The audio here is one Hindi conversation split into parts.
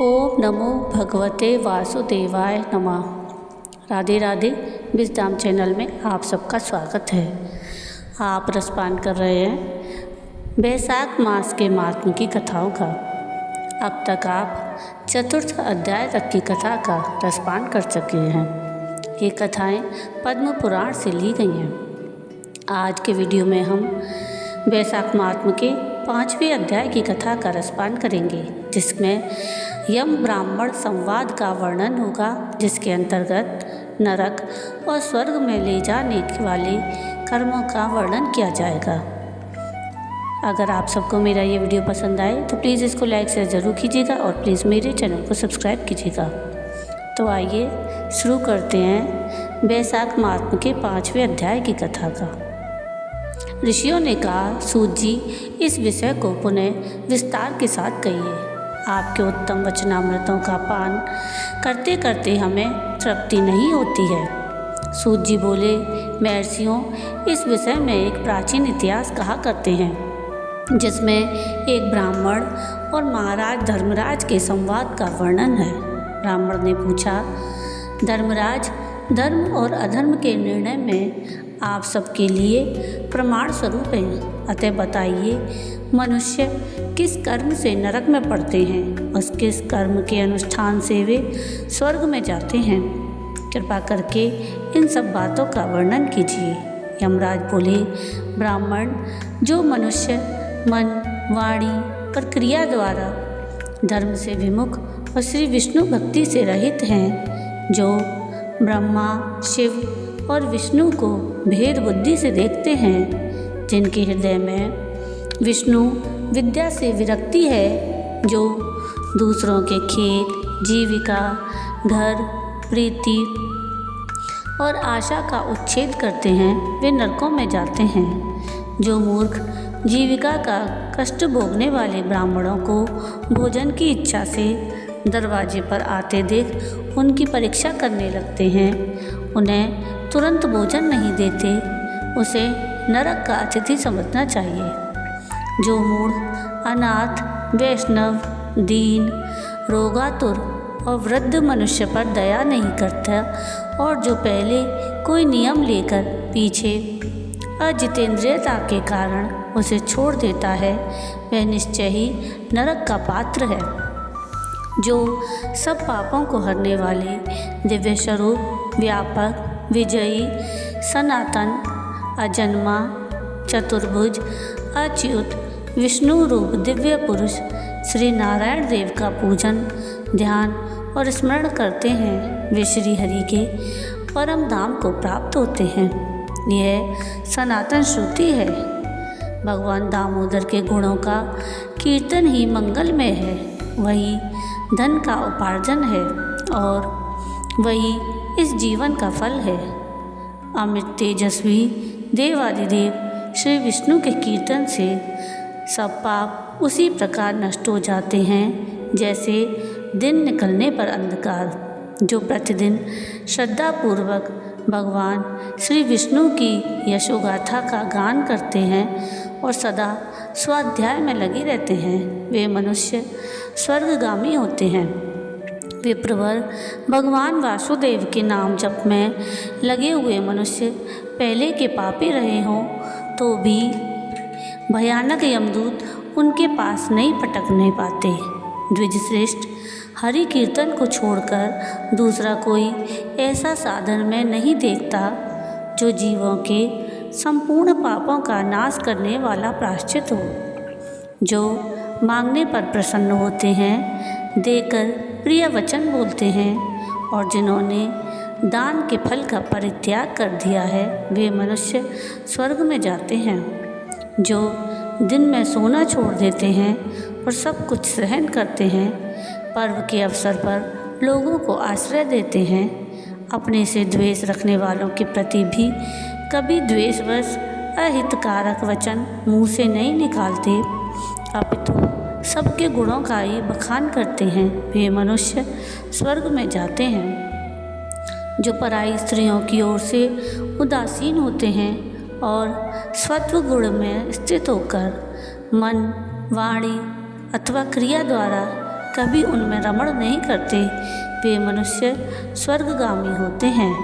ओम नमो भगवते वासुदेवाय नमः। राधे राधे। विजडम चैनल में आप सबका स्वागत है। आप रसपान कर रहे हैं बैसाख मास के महात्म की कथाओं का। अब तक आप चतुर्थ अध्याय तक की कथा का रसपान कर चुके हैं। ये कथाएं पद्म पुराण से ली गई हैं। आज के वीडियो में हम बैसाख महात्म के 5वें अध्याय की कथा का रसपान करेंगे, जिसमें यम ब्राह्मण संवाद का वर्णन होगा, जिसके अंतर्गत नरक और स्वर्ग में ले जाने वाले कर्मों का वर्णन किया जाएगा। अगर आप सबको मेरा ये वीडियो पसंद आए तो प्लीज़ इसको लाइक शेयर ज़रूर कीजिएगा और प्लीज़ मेरे चैनल को सब्सक्राइब कीजिएगा। तो आइए शुरू करते हैं बैसाख महात्म के 5वें अध्याय की कथा का। ऋषियों ने कहा, सूत जी, इस विषय को पुनः विस्तार के साथ कहिए। आपके उत्तम वचनामृतों का पान करते करते हमें तृप्ति नहीं होती है। सूत जी बोले, महर्षियों, इस विषय में एक प्राचीन इतिहास कहा करते हैं, जिसमें एक ब्राह्मण और महाराज धर्मराज के संवाद का वर्णन है। ब्राह्मण ने पूछा, धर्मराज, धर्म और अधर्म के निर्णय में आप सबके लिए प्रमाण स्वरूप हैं, अतः बताइए, मनुष्य किस कर्म से नरक में पड़ते हैं और किस कर्म के अनुष्ठान से वे स्वर्ग में जाते हैं। कृपा करके इन सब बातों का वर्णन कीजिए। यमराज बोले, ब्राह्मण, जो मनुष्य मन, वाणी और क्रिया द्वारा धर्म से विमुख और श्री विष्णु भक्ति से रहित हैं, जो ब्रह्मा, शिव और विष्णु को भेद बुद्धि से देखते हैं, जिनके हृदय में विष्णु विद्या से विरक्ति है, जो दूसरों के खेत, जीविका, घर, प्रीति और आशा का उच्छेद करते हैं, वे नरकों में जाते हैं। जो मूर्ख जीविका का कष्ट भोगने वाले ब्राह्मणों को भोजन की इच्छा से दरवाजे पर आते देख उनकी परीक्षा करने लगते हैं, उन्हें तुरंत भोजन नहीं देते, उसे नरक का अतिथि समझना चाहिए। जो मूढ़, अनाथ, वैष्णव, दीन, रोगातुर और वृद्ध मनुष्य पर दया नहीं करता और जो पहले कोई नियम लेकर पीछे अजितेंद्रियता के कारण उसे छोड़ देता है, वह निश्चय ही नरक का पात्र है। जो सब पापों को हरने वाले दिव्य स्वरूप, व्यापक, विजयी, सनातन, अजन्मा, चतुर्भुज, अच्युत, विष्णु रूप दिव्य पुरुष श्री नारायण देव का पूजन, ध्यान और स्मरण करते हैं, वे श्री हरि के परम धाम को प्राप्त होते हैं। यह सनातन श्रुति है। भगवान दामोदर के गुणों का कीर्तन ही मंगलमय है। वही धन का उपार्जन है और वही इस जीवन का फल है। अमृत तेजस्वी देवादिदेव श्री विष्णु के कीर्तन से सब पाप उसी प्रकार नष्ट हो जाते हैं, जैसे दिन निकलने पर अंधकार। जो प्रतिदिन श्रद्धापूर्वक भगवान श्री विष्णु की यशोगाथा का गान करते हैं और सदा स्वाध्याय में लगे रहते हैं, वे मनुष्य स्वर्गगामी होते हैं। विप्रवर भगवान वासुदेव के नाम जप में लगे हुए मनुष्य पहले के पापी रहे हों तो भी भयानक यमदूत उनके पास नहीं पटकने पाते। द्विजश्रेष्ठ, हरि कीर्तन को छोड़कर दूसरा कोई ऐसा साधन मैं नहीं देखता जो जीवों के संपूर्ण पापों का नाश करने वाला प्रायश्चित हो। जो मांगने पर प्रसन्न होते हैं, देकर प्रिय वचन बोलते हैं और जिन्होंने दान के फल का परित्याग कर दिया है, वे मनुष्य स्वर्ग में जाते हैं। जो दिन में सोना छोड़ देते हैं और सब कुछ सहन करते हैं, पर्व के अवसर पर लोगों को आश्रय देते हैं, अपने से द्वेष रखने वालों के प्रति भी कभी द्वेषवश अहितकारक वचन मुँह से नहीं निकालते, अपितु सबके गुणों का ही बखान करते हैं, वे मनुष्य स्वर्ग में जाते हैं। जो पराई स्त्रियों की ओर से उदासीन होते हैं और सत्व गुण में स्थित होकर मन, वाणी अथवा क्रिया द्वारा कभी उनमें रमण नहीं करते, वे मनुष्य स्वर्गगामी होते हैं।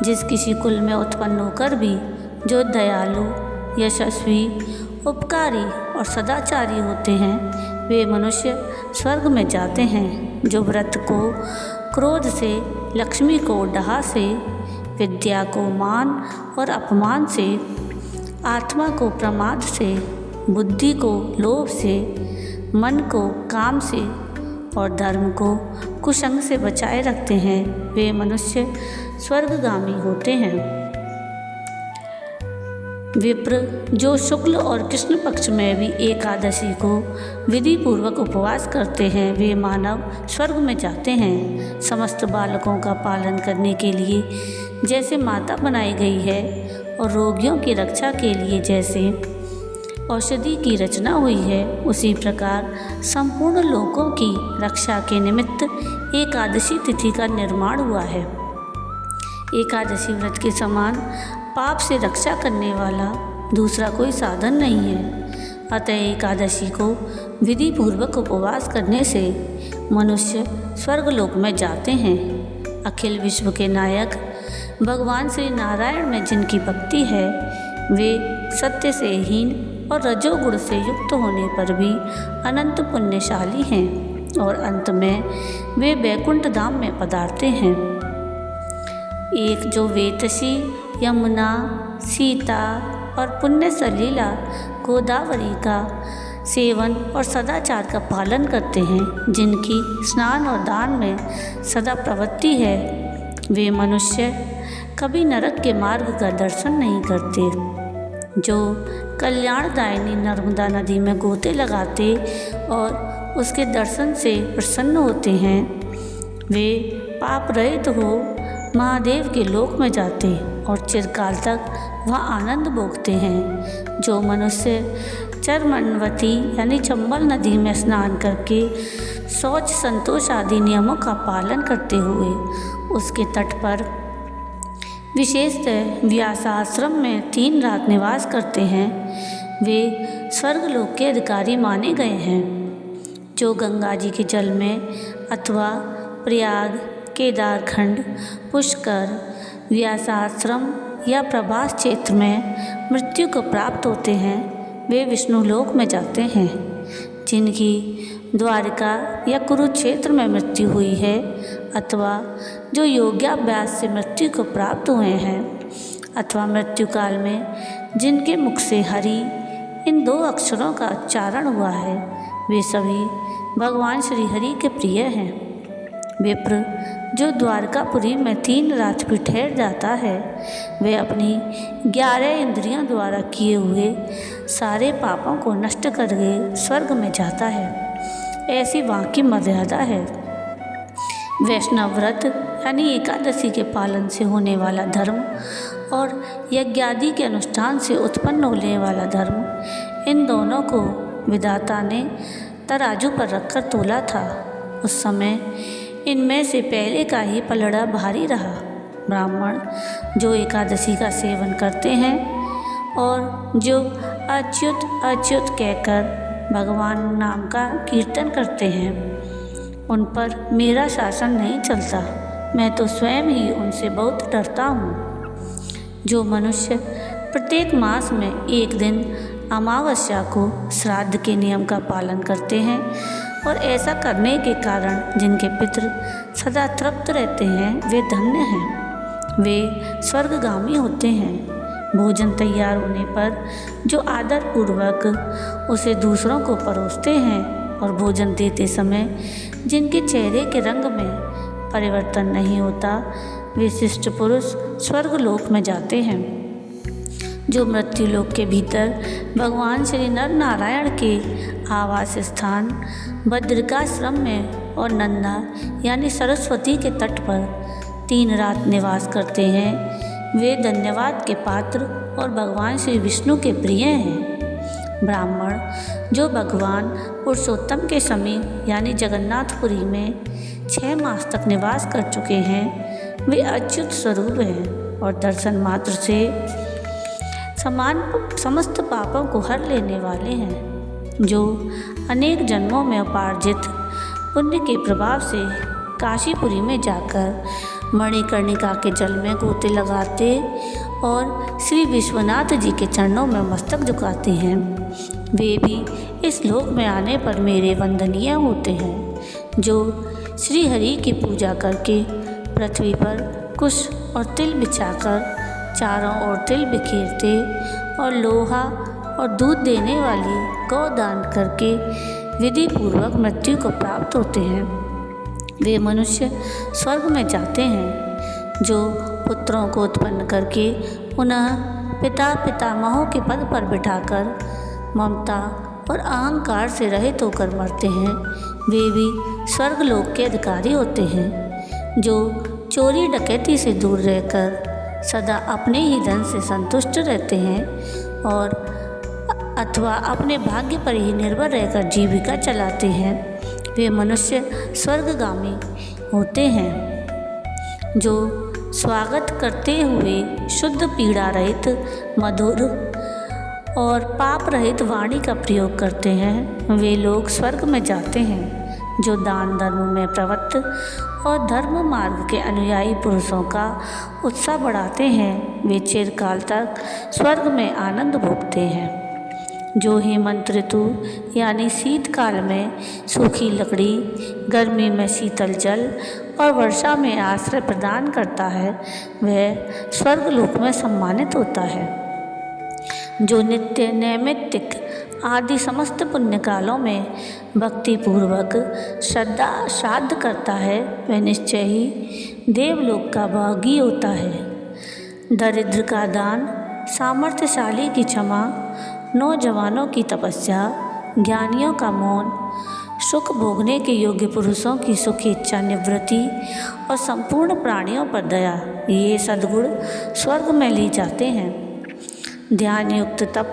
जिस किसी कुल में उत्पन्न होकर भी जो दयालु, यशस्वी, उपकारी और सदाचारी होते हैं, वे मनुष्य स्वर्ग में जाते हैं। जो व्रत को क्रोध से, लक्ष्मी को डाह से, विद्या को मान और अपमान से, आत्मा को प्रमाद से, बुद्धि को लोभ से, मन को काम से और धर्म को कुसंग से बचाए रखते हैं, वे मनुष्य स्वर्गगामी होते हैं। विप्र जो शुक्ल और कृष्ण पक्ष में भी एकादशी को विधि पूर्वक उपवास करते हैं, वे मानव स्वर्ग में जाते हैं। समस्त बालकों का पालन करने के लिए जैसे माता बनाई गई है और रोगियों की रक्षा के लिए जैसे औषधि की रचना हुई है, उसी प्रकार संपूर्ण लोकों की रक्षा के निमित्त एकादशी तिथि का निर्माण हुआ है। एकादशी व्रत के समान पाप से रक्षा करने वाला दूसरा कोई साधन नहीं है। अतः एकादशी को विधि पूर्वक उपवास करने से मनुष्य स्वर्गलोक में जाते हैं। अखिल विश्व के नायक भगवान श्री नारायण में जिनकी भक्ति है, वे सत्य से हीन और रजोगुण से युक्त होने पर भी अनंत पुण्यशाली हैं और अंत में वे वैकुंठ धाम में पधारते हैं। एक जो वेतसी, यमुना, सीता और पुण्य सलीला गोदावरी का सेवन और सदाचार का पालन करते हैं, जिनकी स्नान और दान में सदा प्रवृत्ति है, वे मनुष्य कभी नरक के मार्ग का दर्शन नहीं करते। जो कल्याणदायिनी नर्मदा नदी में गोते लगाते और उसके दर्शन से प्रसन्न होते हैं, वे पाप रहित हो महादेव के लोक में जाते और चिरकाल तक वहाँ आनंद भोगते हैं। जो मनुष्य चरमनवती यानी चंबल नदी में स्नान करके शौच, संतोष आदि नियमों का पालन करते हुए उसके तट पर विशेषतः व्यासाश्रम में 3 रात निवास करते हैं, वे स्वर्गलोक के अधिकारी माने गए हैं। जो गंगा जी के जल में अथवा प्रयाग, केदारखंड, पुष्कर, व्यासाश्रम या प्रभास क्षेत्र में मृत्यु को प्राप्त होते हैं, वे विष्णु लोक में जाते हैं। जिनकी द्वारिका या कुरुक्षेत्र में मृत्यु हुई है अथवा जो योग्याभ्यास से मृत्यु को प्राप्त हुए हैं अथवा मृत्यु काल में जिनके मुख से हरि इन 2 अक्षरों का उच्चारण हुआ है, वे सभी भगवान श्री हरि के प्रिय हैं। विप्र जो द्वारकापुरी में 3 रात भी ठहर जाता है, वे अपनी 11 इंद्रियों द्वारा किए हुए सारे पापों को नष्ट करके स्वर्ग में जाता है। ऐसी वहाँ की मर्यादा है। वैष्णव व्रत यानी एकादशी के पालन से होने वाला धर्म और यज्ञादि के अनुष्ठान से उत्पन्न होने वाला धर्म, इन दोनों को विधाता ने तराजू पर रखकर तोला था। उस समय इनमें से पहले का ही पलड़ा भारी रहा। ब्राह्मण जो एकादशी का सेवन करते हैं और जो अच्युत अच्युत कहकर भगवान नाम का कीर्तन करते हैं, उन पर मेरा शासन नहीं चलता। मैं तो स्वयं ही उनसे बहुत डरता हूँ। जो मनुष्य प्रत्येक मास में एक दिन अमावस्या को श्राद्ध के नियम का पालन करते हैं और ऐसा करने के कारण जिनके पितृ सदा तृप्त रहते हैं, वे धन्य हैं, वे स्वर्गगामी होते हैं। भोजन तैयार होने पर जो आदरपूर्वक उसे दूसरों को परोसते हैं और भोजन देते समय जिनके चेहरे के रंग में परिवर्तन नहीं होता, वे शिष्ट पुरुष स्वर्गलोक में जाते हैं। जो मृत्युलोक के भीतर भगवान श्री नर नारायण के आवास स्थान बद्रिकाश्रम में और नंदा यानी सरस्वती के तट पर 3 रात निवास करते हैं, वे धन्यवाद के पात्र और भगवान श्री विष्णु के प्रिय हैं। ब्राह्मण जो भगवान पुरुषोत्तम के समीप यानी जगन्नाथपुरी में 6 मास तक निवास कर चुके हैं, वे अच्युत स्वरूप हैं और दर्शन मात्र से समस्त पापों को हर लेने वाले हैं। जो अनेक जन्मों में उपार्जित पुण्य के प्रभाव से काशीपुरी में जाकर मणिकर्णिका के जल में गोते लगाते और श्री विश्वनाथ जी के चरणों में मस्तक झुकाते हैं, वे भी इस लोक में आने पर मेरे वंदनीय होते हैं। जो श्री हरि की पूजा करके पृथ्वी पर कुश और तिल बिछाकर चारों ओर तिल बिखेरते और लोहा और दूध देने वाली गौदान करके विधि पूर्वक मृत्यु को प्राप्त होते हैं, वे मनुष्य स्वर्ग में जाते हैं। जो पुत्रों को उत्पन्न करके उन्हें पिता पितामहों के पद पर बिठाकर ममता और अहंकार से रहित होकर मरते हैं, वे भी स्वर्गलोक के अधिकारी होते हैं। जो चोरी डकैती से दूर रहकर सदा अपने ही धन से संतुष्ट रहते हैं और अथवा अपने भाग्य पर ही निर्भर रहकर जीविका चलाते हैं, वे मनुष्य स्वर्गगामी होते हैं। जो स्वागत करते हुए शुद्ध पीड़ा रहित मधुर और पाप रहित वाणी का प्रयोग करते हैं, वे लोग स्वर्ग में जाते हैं। जो दान धर्म में प्रवृत्त और धर्म मार्ग के अनुयायी पुरुषों का उत्साह बढ़ाते हैं, वे चिरकाल तक स्वर्ग में आनंद भोगते हैं। जो हेमंत ऋतु यानी शीतकाल में सूखी लकड़ी, गर्मी में शीतल जल और वर्षा में आश्रय प्रदान करता है, वह स्वर्गलोक में सम्मानित होता है। जो नित्य नैमित्तिक आदि समस्त पुण्य कालों में भक्तिपूर्वक श्रद्धा श्राद्ध करता है, वह निश्चय ही देवलोक का भागी होता है। दरिद्र का दान, सामर्थ्यशाली की क्षमा, नौजवानों की तपस्या, ज्ञानियों का मौन, सुख भोगने के योग्य पुरुषों की सुख इच्छा निवृत्ति और संपूर्ण प्राणियों पर दया, ये सद्गुण स्वर्ग में ले जाते हैं। ध्यान युक्त तप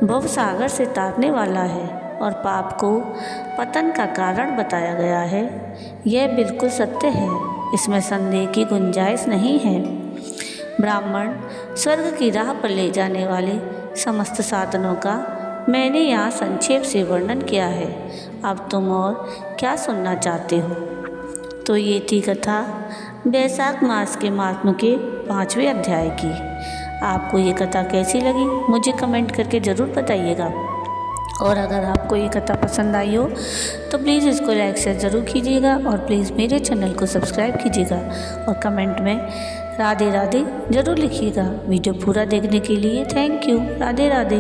भवसागर से तारने वाला है और पाप को पतन का कारण बताया गया है। यह बिल्कुल सत्य है, इसमें संदेह की गुंजाइश नहीं है। ब्राह्मण स्वर्ग की राह पर ले जाने वाले समस्त साधनों का मैंने यहाँ संक्षेप से वर्णन किया है। अब तुम और क्या सुनना चाहते हो? तो ये थी कथा वैशाख मास के महात्म्य के 5वें अध्याय की। आपको ये कथा कैसी लगी मुझे कमेंट करके ज़रूर बताइएगा, और अगर आपको ये कथा पसंद आई हो तो प्लीज़ इसको लाइक शेयर ज़रूर कीजिएगा और प्लीज़ मेरे चैनल को सब्सक्राइब कीजिएगा और कमेंट में राधे राधे ज़रूर लिखिएगा। वीडियो पूरा देखने के लिए थैंक यू। राधे राधे।